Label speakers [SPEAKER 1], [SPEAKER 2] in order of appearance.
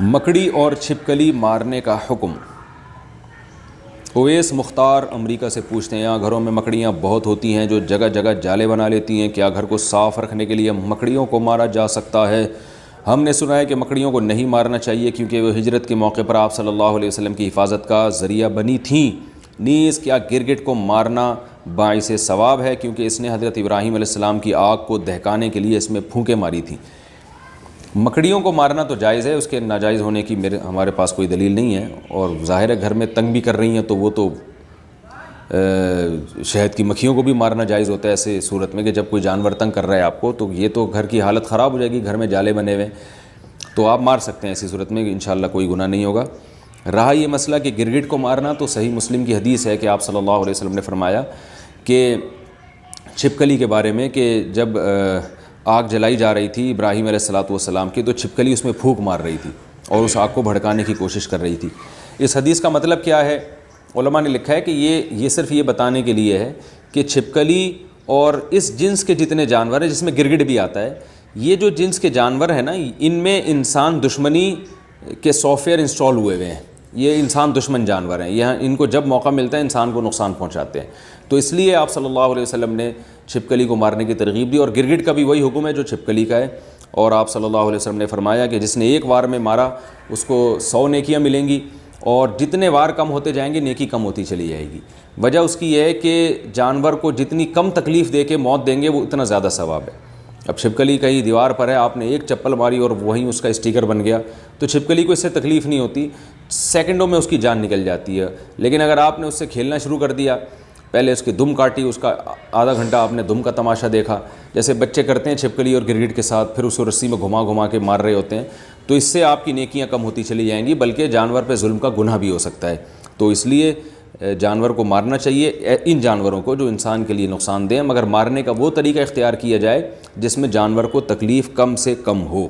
[SPEAKER 1] مکڑی اور چھپکلی مارنے کا حکم۔ اویس مختار امریکہ سے پوچھتے ہیں، یہاں گھروں میں مکڑیاں بہت ہوتی ہیں جو جگہ جگہ جالے بنا لیتی ہیں، کیا گھر کو صاف رکھنے کے لیے مکڑیوں کو مارا جا سکتا ہے؟ ہم نے سنا ہے کہ مکڑیوں کو نہیں مارنا چاہیے کیونکہ وہ ہجرت کے موقع پر آپ صلی اللہ علیہ وسلم کی حفاظت کا ذریعہ بنی تھیں۔ نیز کیا گرگٹ کو مارنا باعث ثواب ہے کیونکہ اس نے حضرت ابراہیم علیہ السلام کی آگ کو دہکانے کے لیے اس میں پھونکیں ماری تھیں؟ مکڑیوں کو مارنا تو جائز ہے، اس کے ناجائز ہونے کی ہمارے پاس کوئی دلیل نہیں ہے، اور ظاہر ہے گھر میں تنگ بھی کر رہی ہیں تو وہ تو شہد کی مکھیوں کو بھی مارنا جائز ہوتا ہے ایسے صورت میں کہ جب کوئی جانور تنگ کر رہا ہے آپ کو، تو یہ تو گھر کی حالت خراب ہو جائے گی، گھر میں جالے بنے ہوئے تو آپ مار سکتے ہیں، ایسی صورت میں انشاءاللہ کوئی گناہ نہیں ہوگا۔ رہا یہ مسئلہ کہ گرگٹ کو مارنا، تو صحیح مسلم کی حدیث ہے کہ آپ صلی اللہ علیہ وسلم نے فرمایا کہ چھپکلی کے بارے میں کہ جب آگ جلائی جا رہی تھی ابراہیم علیہ السلام کی، تو چھپکلی اس میں پھونک مار رہی تھی اور اس آگ کو بھڑکانے کی کوشش کر رہی تھی۔ اس حدیث کا مطلب کیا ہے؟ علماء نے لکھا ہے کہ یہ صرف یہ بتانے کے لیے ہے کہ چھپکلی اور اس جنس کے جتنے جانور ہیں، جس میں گرگٹ بھی آتا ہے، یہ جو جنس کے جانور ہیں نا، ان میں انسان دشمنی کے سافٹ ویئر انسٹال ہوئے ہوئے ہیں، یہ انسان دشمن جانور ہیں، یہ ان کو جب موقع ملتا ہے انسان کو نقصان پہنچاتے ہیں، تو اس لیے آپ صلی اللہ علیہ وسلم نے چھپکلی کو مارنے کی ترغیب دی، اور گرگٹ کا بھی وہی حکم ہے جو چھپکلی کا ہے، اور آپ صلی اللہ علیہ وسلم نے فرمایا کہ جس نے ایک وار میں مارا اس کو 100 نیکیاں ملیں گی، اور جتنے وار کم ہوتے جائیں گے نیکی کم ہوتی چلی جائے گی۔ وجہ اس کی یہ ہے کہ جانور کو جتنی کم تکلیف دے کے موت دیں گے وہ اتنا زیادہ ثواب ہے۔ اب چھپکلی کہیں دیوار پر ہے، آپ نے ایک چپل ماری اور وہیں اس کا اسٹیکر بن گیا، تو چھپکلی کو اس سے تکلیف نہیں ہوتی، سیکنڈوں میں اس کی جان نکل جاتی ہے۔ لیکن اگر آپ نے اس سے کھیلنا شروع کر دیا، پہلے اس کی دم کاٹی، اس کا آدھا گھنٹہ آپ نے دم کا تماشا دیکھا، جیسے بچے کرتے ہیں چھپکلی اور گرگٹ کے ساتھ، پھر اس کو رسی میں گھما گھما کے مار رہے ہوتے ہیں، تو اس سے آپ کی نیکیاں کم ہوتی چلی جائیں گی، بلکہ جانور پہ ظلم کا گناہ بھی ہو سکتا ہے۔ تو اس لیے جانور کو مارنا چاہیے، ان جانوروں کو جو انسان کے لیے نقصان دیں، مگر مارنے کا وہ طریقہ اختیار کیا جائے جس میں جانور کو تکلیف کم سے کم ہو۔